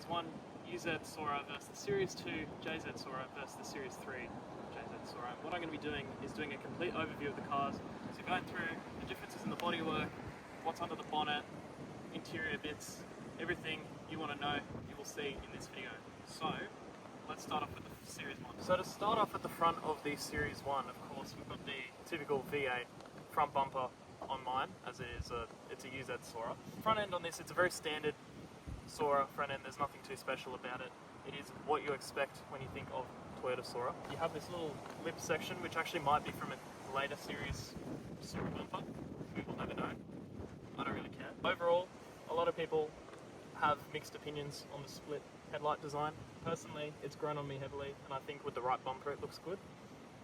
Series 1UZ Soarer versus the Series 2 JZ Soarer versus the Series 3 JZ Soarer. What I'm going to be doing is doing a complete overview of the cars, so going through the differences in the bodywork, what's under the bonnet, interior bits, everything you want to know you will see in this video. So let's start off with the Series 1. So to start off at the front of the Series 1, of course, we've got the typical V8 front bumper on mine, as it is it's a UZ Soarer. Front end on this, it's a very standard Soarer front end. There's nothing too special about it. It is what you expect when you think of Toyota Soarer. You have this little lip section, which actually might be from a later series Soarer bumper. We will never know. I don't really care. Overall, a lot of people have mixed opinions on the split headlight design. Personally, it's grown on me heavily, and I think with the right bumper, it looks good.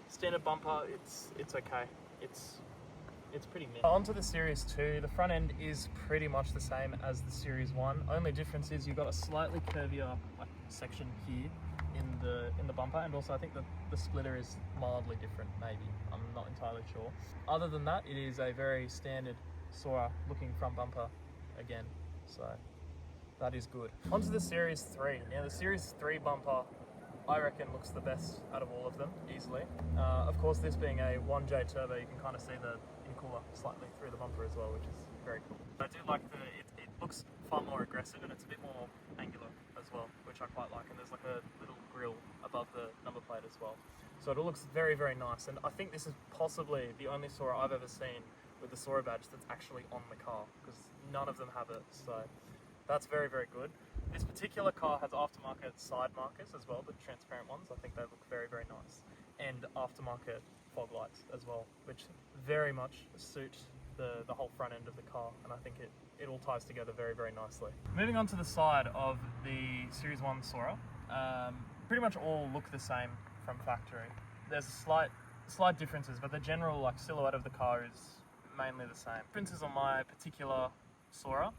Standard bumper, it's okay. It's pretty mid. Onto the Series 2, the front end is pretty much the same as the Series 1. Only difference is you've got a slightly curvier section here in the bumper, and also I think the splitter is mildly different, maybe. I'm not entirely sure. Other than that, it is a very standard Soarer looking front bumper again, so that is good. Onto the Series 3. Now the Series 3 bumper, I reckon, looks the best out of all of them, easily. Of course, this being a 1J turbo, you can kind of see the intercooler slightly through the bumper as well, which is very cool. I do like it looks far more aggressive, and it's a bit more angular as well, which I quite like. And there's like a little grille above the number plate as well. So it looks very, very nice. And I think this is possibly the only Soarer I've ever seen with the Soarer badge that's actually on the car, because none of them have it. So that's very, very good. This particular car has aftermarket side markers as well, the transparent ones. I think they look very, very nice. And aftermarket fog lights as well, which very much suit the whole front end of the car, and I think it all ties together very, very nicely. Moving on to the side of the Series 1 Soarer, pretty much all look the same from factory. There's slight differences, but the general silhouette of the car is mainly the same. Differences on my particular Soarer,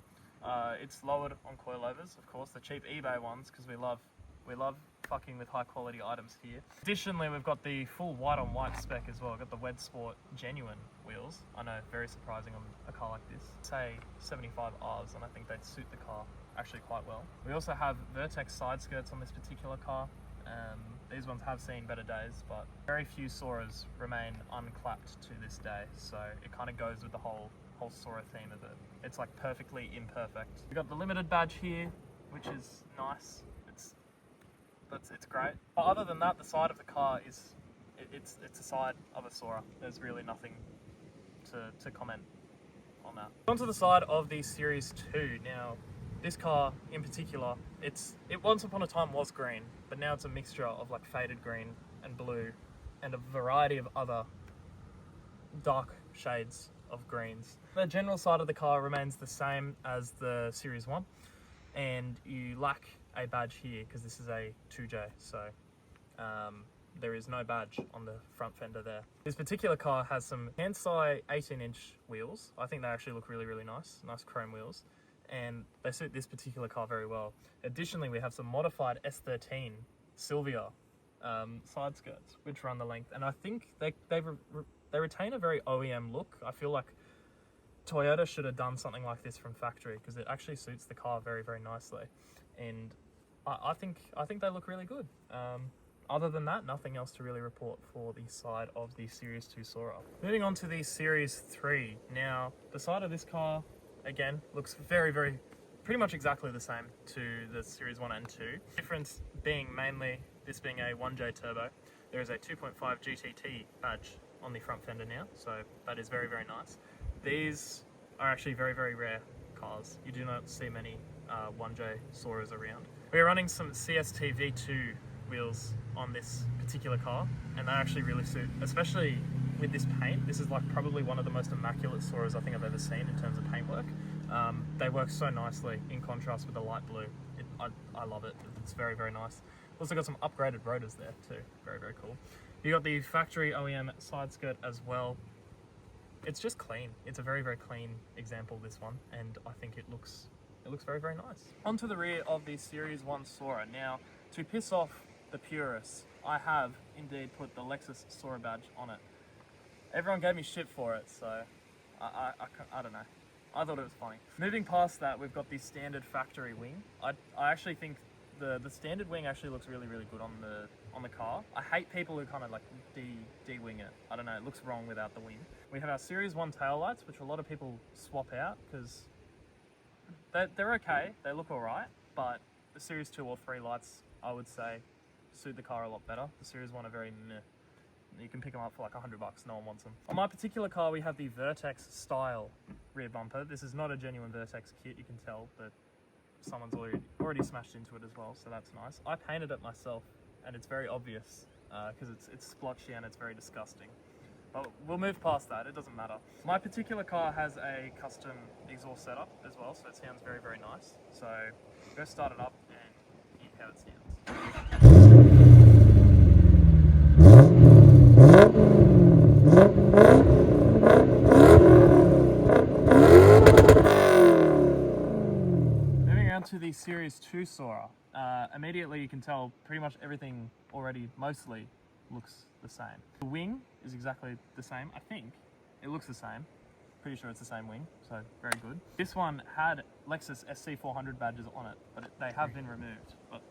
it's lowered on coilovers, of course, the cheap eBay ones, because we love fucking with high quality items here. Additionally, we've got the full white on white spec as well. We've got the Wed Sport genuine wheels. I know, very surprising on a car like this. Say 75 Rs, and I think they'd suit the car actually quite well. We also have Vertex side skirts on this particular car. These ones have seen better days, but very few Soarers remain unclapped to this day, so it kind of goes with the whole Soarer theme of it. It's like perfectly imperfect. We've got the limited badge here, which is nice. It's great. But other than that, the side of the car is it's the side of a Soarer. There's really nothing to comment on that. Onto the side of the Series 2. Now, this car in particular, it once upon a time was green, but now it's a mixture of faded green and blue and a variety of other dark shades of greens. The general side of the car remains the same as the Series 1, and you lack a badge here because this is a 2J, so there is no badge on the front fender there. This particular car has some Kansai 18-inch wheels. I think they actually look really, really nice chrome wheels, and they suit this particular car very well. Additionally, we have some modified S13 Silvia side skirts, which run the length, and I think they retain a very OEM look. I feel like Toyota should have done something like this from factory, because it actually suits the car very, very nicely, and I think they look really good. Other than that, nothing else to really report for the side of the Series 2 Soarer. Moving on to the Series 3. Now, the side of this car, again, looks very, very, pretty much exactly the same to the Series 1 and 2. Difference being mainly this being a 1J turbo. There is a 2.5 GTT badge on the front fender now, so that is very, very nice. These are actually very, very rare cars. You do not see many 1J Soarers around. We are running some CST V2 wheels on this particular car, and they actually really suit, especially with this paint. This is probably one of the most immaculate Soarers I think I've ever seen in terms of paintwork. They work so nicely in contrast with the light blue. I love it. It's very, very nice. Also got some upgraded rotors there too. Very, very cool. You got the factory OEM side skirt as well. It's just clean. It's a very, very clean example, this one, and I think it looks very, very nice. Onto the rear of the Series 1 Soarer. Now, to piss off the purists, I have indeed put the Lexus Soarer badge on it. Everyone gave me shit for it, so I don't know. I thought it was funny. Moving past that, we've got the standard factory wing. I actually think the standard wing actually looks really good on the car. I hate people who kind of like de-wing it. I don't know, it looks wrong without the wing. We have our Series 1 tail lights, which a lot of people swap out because they're okay, they look alright, but the Series 2 or 3 lights, I would say, suit the car a lot better. The Series 1 are very meh. You can pick them up for like $100, no one wants them. On my particular car, we have the Vertex style rear bumper. This is not a genuine Vertex kit, you can tell, but someone's already smashed into it as well, so that's nice. I painted it myself, and it's very obvious because it's splotchy and it's very disgusting. But we'll move past that, it doesn't matter. My particular car has a custom exhaust setup as well, so it sounds very nice. So go start it up and hear how it sounds. Moving on to the Series 2 Soarer. Immediately you can tell pretty much everything already mostly looks the same. The wing is exactly the same, I think. It looks the same. Pretty sure it's the same wing, so very good. This one had Lexus SC400 badges on it, but they have been removed, but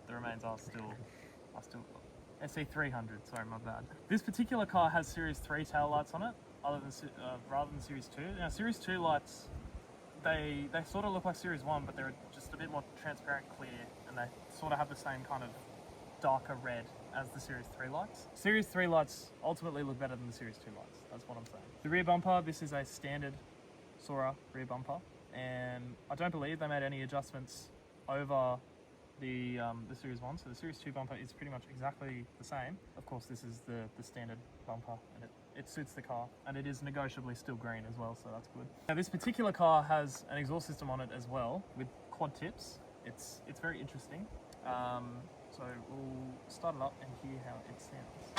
the remains are still SC300, sorry, my bad. This particular car has Series 3 tail lights on it, rather than Series 2. Now, Series 2 lights, they sort of look like Series 1, but they're just a bit more transparent, clear, and they sort of have the same kind of darker red as the Series 3 lights. Series 3 lights ultimately look better than the Series 2 lights, that's what I'm saying. The rear bumper, this is a standard Soarer rear bumper, and I don't believe they made any adjustments over the Series 1, so the Series 2 bumper is pretty much exactly the same. Of course, this is the standard bumper, and it suits the car, and it is negotiably still green as well, so that's good. Now, this particular car has an exhaust system on it as well, with quad tips. It's very interesting. So we'll start it up and hear how it sounds.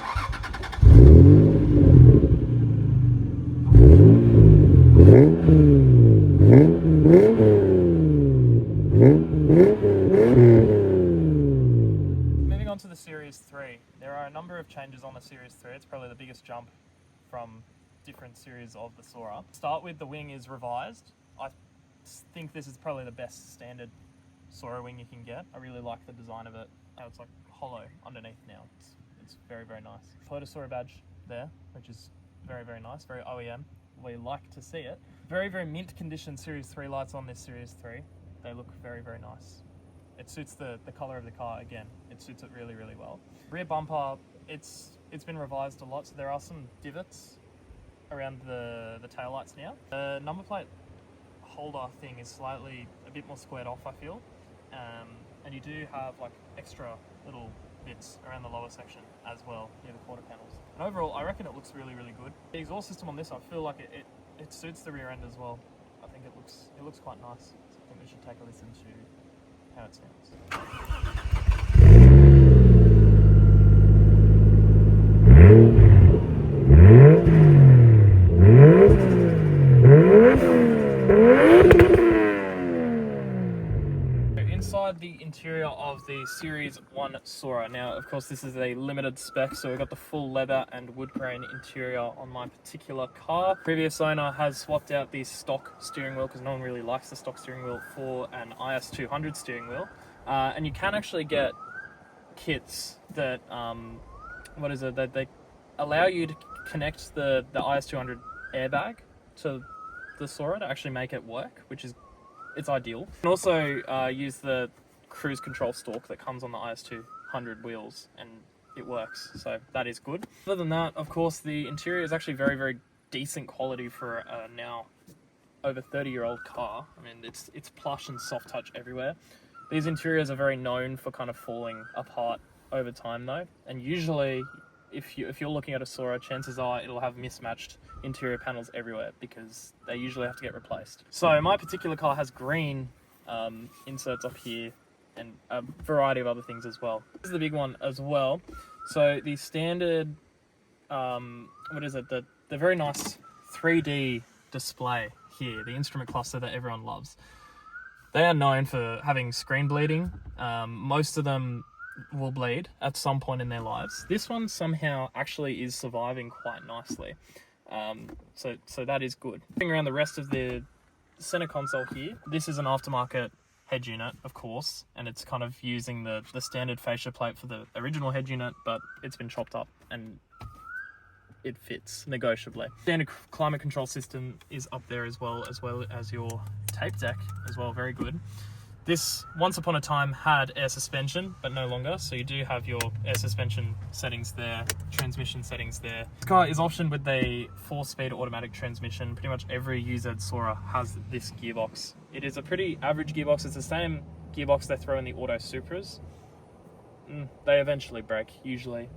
Moving on to the Series 3. There are a number of changes on the Series 3. It's probably the biggest jump from different series of the Soarer. Start with, the wing is revised. I think this is probably the best standard Soarer wing you can get. I really like the design of it. It's like hollow underneath now. It's very nice. Toyota Soarer badge there, which is very nice, very OEM. We like to see it. Very mint condition Series 3 lights on this Series 3. They look very nice. It suits the color of the car again. It suits it really well. Rear bumper, it's been revised a lot, so there are some divots around the tail lights now. The number plate holder thing is slightly a bit more squared off, I feel. And you do have like extra little bits around the lower section as well near the quarter panels. And overall, I reckon it looks really good. The exhaust system on this, I feel like it suits the rear end as well. I think it looks quite nice. So I think we should take a listen to how it sounds. Inside the interior of the Series 1 Soarer. Now, of course, this is a limited spec, so we've got the full leather and wood grain interior on my particular car. Previous owner has swapped out the stock steering wheel because no one really likes the stock steering wheel for an IS200 steering wheel. And you can actually get kits that, that they allow you to connect the IS200 airbag to the Soarer to actually make it work, which is it's ideal. You can also use the cruise control stalk that comes on the IS200 wheels, and it works, so that is good. Other than that, of course, the interior is actually very decent quality for a now over 30-year-old car. I mean, it's plush and soft touch everywhere. These interiors are very known for kind of falling apart over time though, and usually if you're looking at a Soarer, chances are it'll have mismatched interior panels everywhere because they usually have to get replaced. So my particular car has green inserts up here and a variety of other things as well. This is the big one as well. So the standard, the very nice 3D display here, the instrument cluster that everyone loves. They are known for having screen bleeding. Most of them will bleed at some point in their lives. This one somehow actually is surviving quite nicely. So that is good. Moving around the rest of the center console here, this is an aftermarket head unit, of course, and it's kind of using the standard fascia plate for the original head unit, but it's been chopped up and it fits negotiably. Standard climate control system is up there as well as your tape deck as well, very good. This, once upon a time, had air suspension, but no longer, so you do have your air suspension settings there, transmission settings there. This car is optioned with a 4-speed automatic transmission. Pretty much every UZ Soarer has this gearbox. It is a pretty average gearbox. It's the same gearbox they throw in the Auto Supras. They eventually break, usually.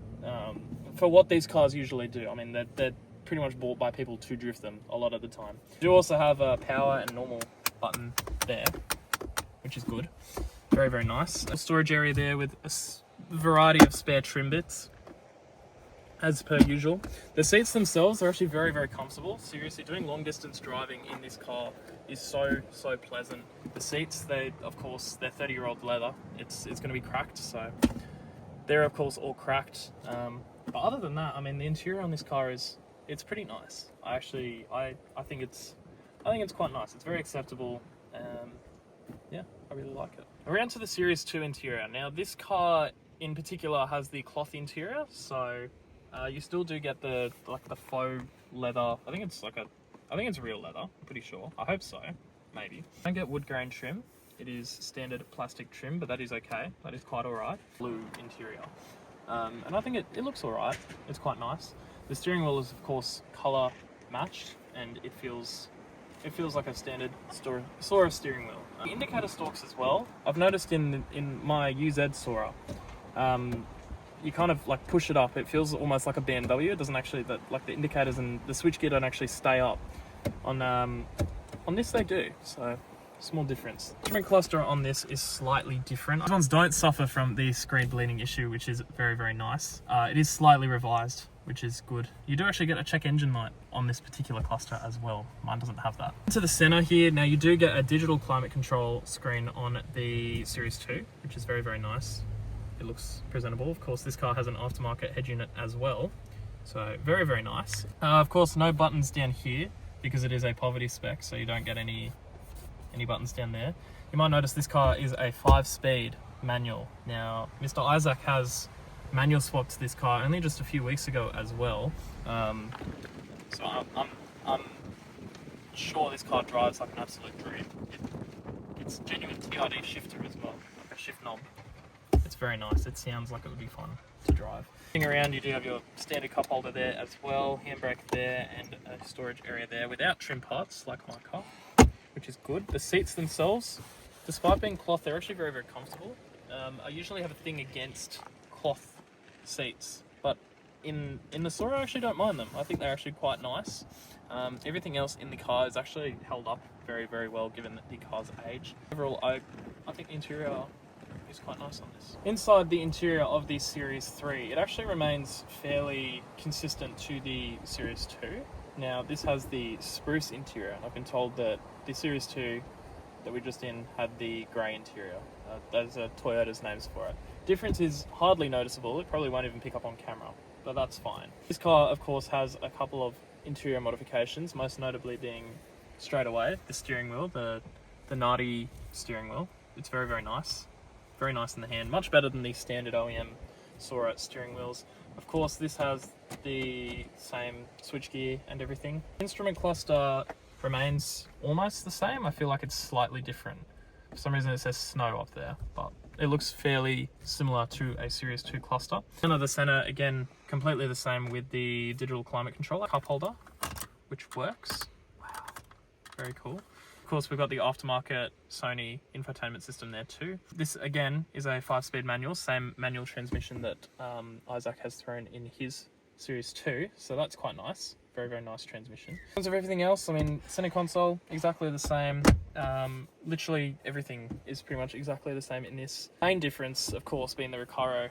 For what these cars usually do. I mean, they're pretty much bought by people to drift them a lot of the time. You do also have a power and normal button there, which is good. Very, very nice. A storage area there with a variety of spare trim bits, as per usual. The seats themselves are actually very, very comfortable. Seriously, doing long distance driving in this car is so pleasant. The seats, of course, they're 30-year-old leather. It's going to be cracked, so they're of course all cracked. But other than that, I mean, the interior on this car it's pretty nice. I think it's quite nice. It's very acceptable. Yeah, I really like it. Around to the Series 2 interior. Now, this car in particular has the cloth interior, so you still do get the faux leather. I think it's real leather. I'm pretty sure. I hope so. Maybe. Don't get wood grain trim. It is standard plastic trim, but that is okay. That is quite alright. Blue interior. And I think it looks alright. It's quite nice. The steering wheel is, of course, colour matched, and it feels like a standard Soarer steering wheel. The indicator stalks as well. I've noticed in my UZ Soarer, you kind of like push it up. It feels almost like a BMW. It doesn't actually, the indicators and the switchgear don't actually stay up. On this they do, so small difference. The instrument cluster on this is slightly different. These ones don't suffer from the screen bleeding issue, which is very, very nice. It is slightly revised, which is good. You do actually get a check engine light on this particular cluster as well. Mine doesn't have that. To the center here, now you do get a digital climate control screen on the Series 2, which is very, very nice. It looks presentable. Of course, this car has an aftermarket head unit as well. So very, very nice. Of course, no buttons down here because it is a poverty spec, so you don't get any buttons down there. You might notice this car is a 5-speed manual. Now, Mr. Isaac has manual swapped this car only just a few weeks ago as well. So I'm sure this car drives like an absolute dream. It's a genuine TRD shifter as well, like a shift knob. It's very nice. It sounds like it would be fun to drive. Around, you do have your standard cup holder there as well, handbrake there, and a storage area there without trim parts like my car, which is good. The seats themselves, despite being cloth, they're actually very, very comfortable. I usually have a thing against cloth seats, but in the Soarer I actually don't mind them. I think they're actually quite nice. Everything else in the car is actually held up very, very well given the car's age. Overall, I think the interior is quite nice on this. Inside the interior of the Series 3, it actually remains fairly consistent to the Series 2. Now, this has the spruce interior, and I've been told that the Series 2 that we're just in had the grey interior. Those are Toyota's names for it. Difference is hardly noticeable. It probably won't even pick up on camera, but that's fine. This car, of course, has a couple of interior modifications, most notably being straight away the steering wheel, the Nardi steering wheel. It's very, very nice. Very nice in the hand. Much better than the standard OEM Soarer steering wheels. Of course, this has the same switchgear and everything. Instrument cluster remains almost the same. I feel like it's slightly different. For some reason it says snow up there, but it looks fairly similar to a Series 2 cluster. Center the center, again, completely the same with the digital climate controller cup holder, which works. Wow, very cool. Of course, we've got the aftermarket Sony infotainment system there too. This, again, is a 5-speed manual, same manual transmission that Isaac has thrown in his Series 2, so that's quite nice. Very, very nice transmission. In terms of everything else, I mean, center console, exactly the same. Literally everything is pretty much exactly the same in this. Main difference, of course, being the Recaro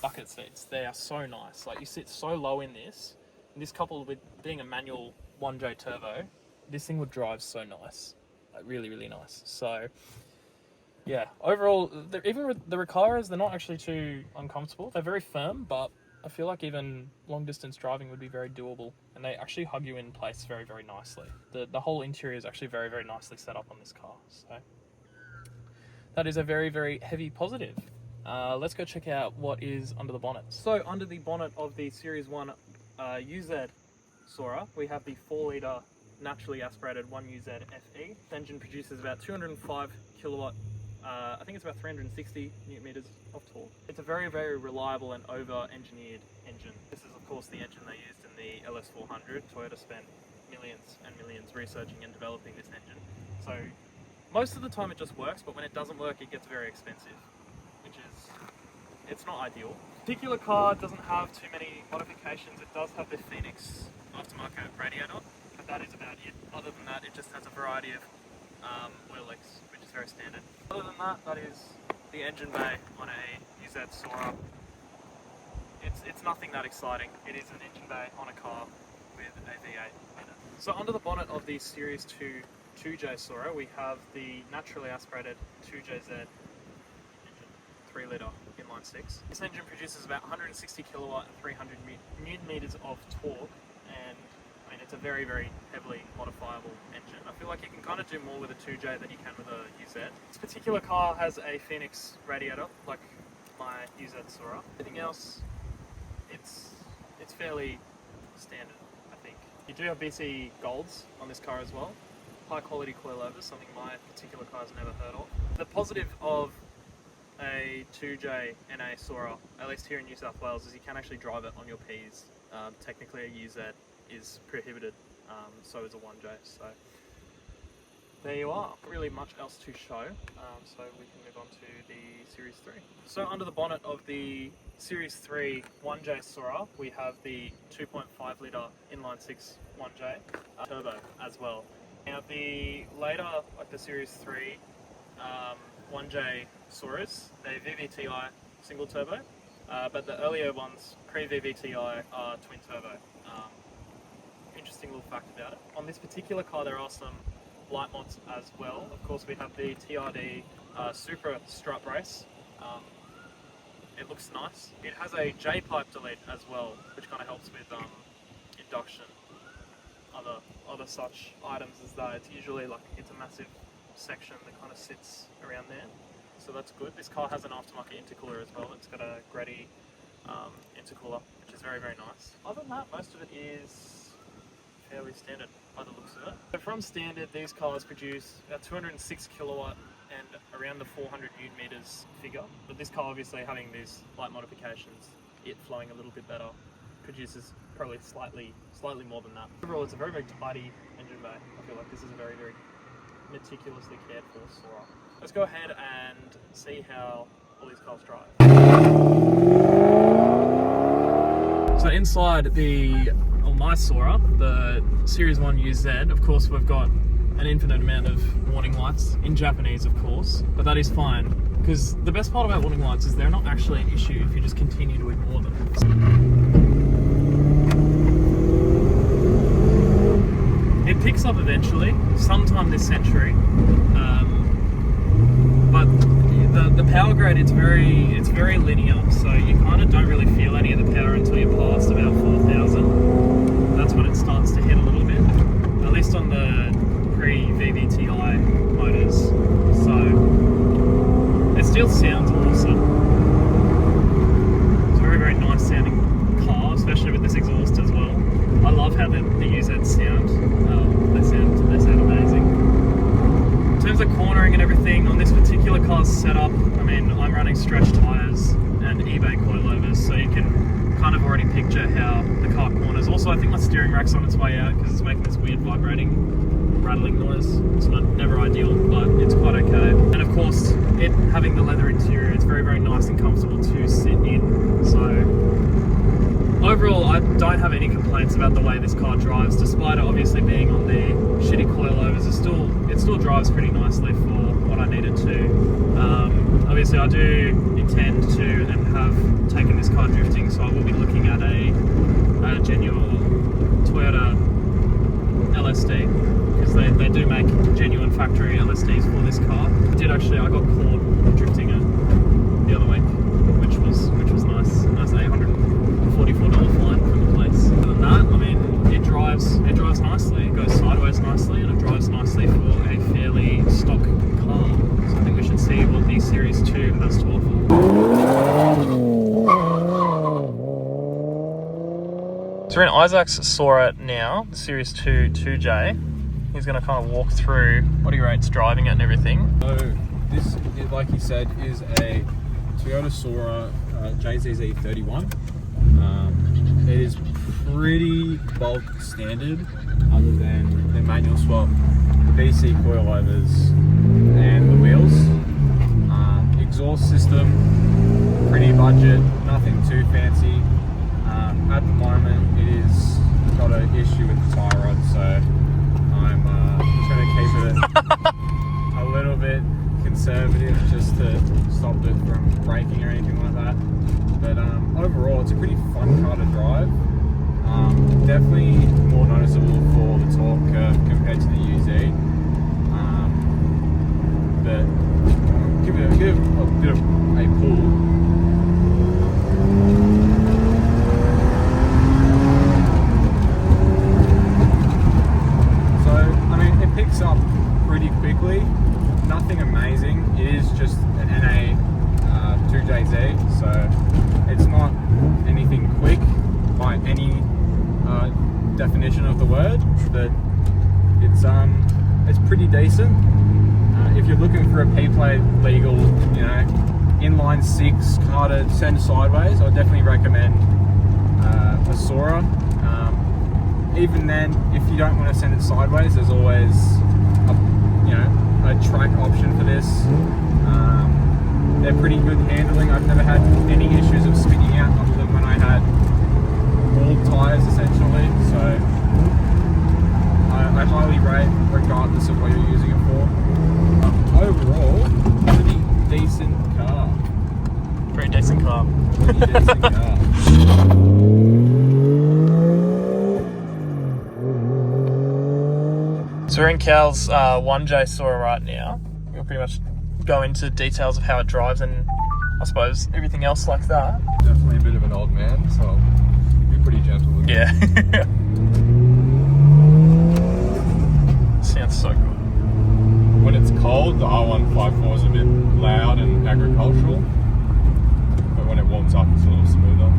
bucket seats. They are so nice. Like, you sit so low in this, and this coupled with being a manual 1J turbo, this thing would drive so nice. Like, really, really nice. So, yeah, overall, even with the Recaros, they're not actually too uncomfortable. They're very firm, but I feel like even long distance driving would be very doable, and they actually hug you in place very, very nicely. The whole interior is actually very, very nicely set up on this car. So that is a very, very heavy positive. Let's go check out what is under the bonnet. So under the bonnet of the Series 1 UZ Soarer, we have the 4-litre naturally aspirated 1UZ FE. The engine produces about 205 kilowatt, I think it's about 360 newton meters of torque. It's a very, very reliable and over-engineered engine. This is of course the engine they used in the LS400. Toyota spent millions and millions researching and developing this engine. So most of the time it just works, but when it doesn't work it gets very expensive, which is, it's not ideal. This particular car doesn't have too many modifications. It does have the Phoenix aftermarket radiator, but that is about it. Other than that, it just has a variety of oil leaks, which is very standard. Other than that, that is the engine bay on a UZ Soarer. It's nothing that exciting. It is an engine bay on a car with a V8 in it. So under the bonnet of the Series 2 2J Soarer, we have the naturally aspirated 2JZ engine, 3-litre inline 6. This engine produces about 160 kilowatt and 300 newton meters of torque, and I mean it's a very, very heavily modifiable engine. I feel like you can kind of do more with a 2J than you can with a UZ. This particular car has a Phoenix radiator, like my UZ Soarer. Everything else, it's fairly standard, I think. You do have BC Golds on this car as well. High quality coilovers, something my particular car has never heard of. The positive of a 2J and a Soarer, at least here in New South Wales, is you can actually drive it on your Ps. Technically a UZ is prohibited, so is a 1J. So there you are. Not really much else to show, so we can move on to the Series 3. So under the bonnet of the Series 3 1J Soarer, we have the 2.5 litre inline 6 1J turbo as well. Now the later, like the Series 3 1J Soarers, they're VVTi single turbo, but the earlier ones, pre-VVTi, are twin turbo. Interesting little fact about it. On this particular car there are some light mods as well. Of course we have the TRD Supra strut brace. It looks nice. It has a J-pipe delete as well, which kind of helps with induction. Other such items as that. It's usually like, it's a massive section that kind of sits around there, so that's good. This car has an aftermarket intercooler as well. It's got a Grady intercooler, which is very, very nice. Other than that, most of it is fairly standard by the looks of it. So from standard, these cars produce about 206 kilowatt and around the 400 newton meters figure, but this car obviously having these light modifications, it flowing a little bit better, produces probably slightly more than that. Overall, it's a very, very tidy engine bay. I feel like this is a very, very meticulously cared for Soarer. Let's go ahead and see how all these cars drive. So inside my Soarer, the Series 1 UZ, of course we've got an infinite amount of warning lights, in Japanese of course, but that is fine, because the best part about warning lights is they're not actually an issue if you just continue to ignore them. It picks up eventually, sometime this century, but the power grade, it's very linear, so you kind of don't really feel any of the power until you're past about 4,000. That's when it starts to hit a little bit, at least on the pre-VVTi motors, so it still sounds awesome. It's a very, very nice sounding car, especially with this exhaust as well. I love how the UZs sound. They sound amazing. In terms of cornering and everything, on this particular car's setup, I mean, I'm running stretch tyres and eBay coilovers, so you can kind of already picture how the car corners. Also, I think my steering rack's on its way out because it's making this weird rattling noise. It's never ideal, but it's quite okay. And of course, it having the leather interior, it's very, very nice and comfortable to sit in. So overall, I don't have any complaints about the way this car drives, despite it obviously being on the shitty coilovers. It still drives pretty nicely for what I need it to. Obviously, I do intend to and have taken this car drifting, so I will be looking at a genuine Toyota LSD, because they do make genuine factory LSDs for this car. I got caught drifting it the other week, which was nice. Nice $844 fine from the place. Other than that, I mean, it drives nicely. It goes sideways nicely, and it drives nicely for a fairly stock car. So I think we should see what So we're in Isaac's Soarer now, the Series 2 2J. He's going to kind of walk through what he rates driving it and everything. So this, like he said, is a Toyota Soarer JZZ31. It is pretty bulk standard, other than the manual swap, the BC coilovers, and the wheels. Exhaust system, pretty budget, nothing too fancy. At the moment, it is got an issue with the tie rod, so I'm just going to keep it a little bit conservative, just to stop it from breaking or anything like that. But overall, it's a pretty fun car to drive. Definitely more noticeable for the torque curve compared to the UZ. But give it a bit of a pull. Picks up pretty quickly, nothing amazing. It is just an NA 2JZ, so it's not anything quick by any definition of the word, but it's pretty decent. If you're looking for a P-plate legal, you know, inline 6 car to send sideways, I'd definitely recommend a Soarer. Even then, if you don't want to send it sideways, there's always a track option for this. They're pretty good handling. I've never had any issues of spinning out other than when I had old tyres essentially. So I highly rate, regardless of what you're using it for. Overall, pretty decent car. Pretty decent car. Pretty decent car. So we're in Cal's 1J Soarer right now. We'll pretty much go into details of how it drives and I suppose everything else like that. Definitely a bit of an old man, so be pretty gentle with it. Yeah. Sounds so good. When it's cold, the R154 is a bit loud and agricultural, but when it warms up, it's a little smoother.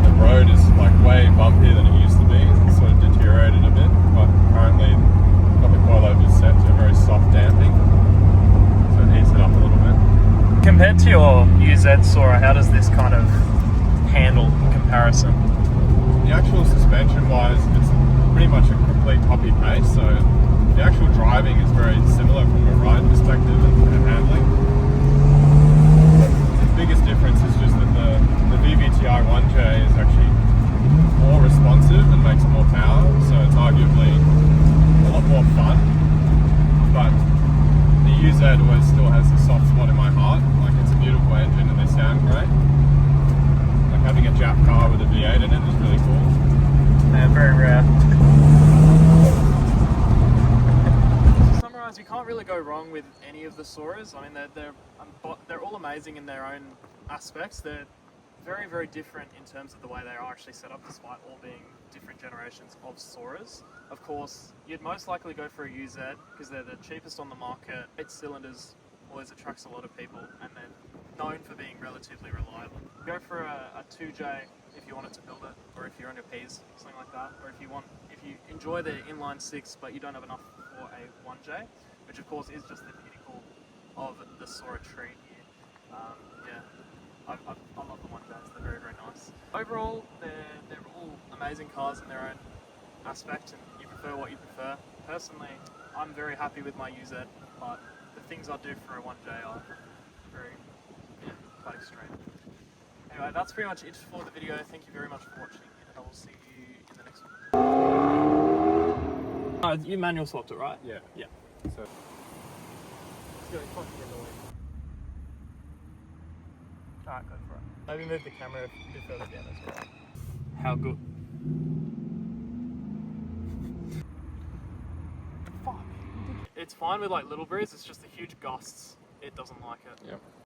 The road is like way bumpier than it used to be. It's sort of deteriorated a bit, but currently got the coilovers set to a very soft damping, so it heats it up a little bit. Compared to your UZ Soarer, how does this kind of handle in comparison? The actual suspension-wise, it's pretty much a complete copy-paste, so the actual driving is very similar from a ride perspective and handling. The biggest difference is just that the VVTi 1J is actually more responsive and makes more power, so it's arguably a lot more fun. But the UZ always still has a soft spot in my heart. Like, it's a beautiful engine and they sound great. Like, having a Jap car with a V8 in it is really cool. Yeah, very rare. To summarise, you can't really go wrong with any of the Soarers. I mean, they're all amazing in their own aspects. They're very, very different in terms of the way they are actually set up, despite all being different generations of Soarers. Of course, you'd most likely go for a UZ because they're the cheapest on the market. 8 cylinders always attracts a lot of people, and they're known for being relatively reliable. Go for a 2J if you wanted to build it, or if you're on your P's, something like that, or if you enjoy the inline 6 but you don't have enough for a 1J, which of course is just the pinnacle of the Soarer tree here. Yeah. I love the 1Js, they're very, very nice. Overall, they're all amazing cars in their own aspect, and you prefer what you prefer. Personally, I'm very happy with my UZ, but the things I do for a 1J are very, quite extreme. Anyway, that's pretty much it for the video. Thank you very much for watching, and I will see you in the next one. You manual swapped it, right? Yeah. Yeah. So. It's going fucking annoying. Alright, go for it. Maybe move the camera a bit further down as well. How good? Fuck. It's fine with like little breeze, it's just the huge gusts. It doesn't like it. Yep.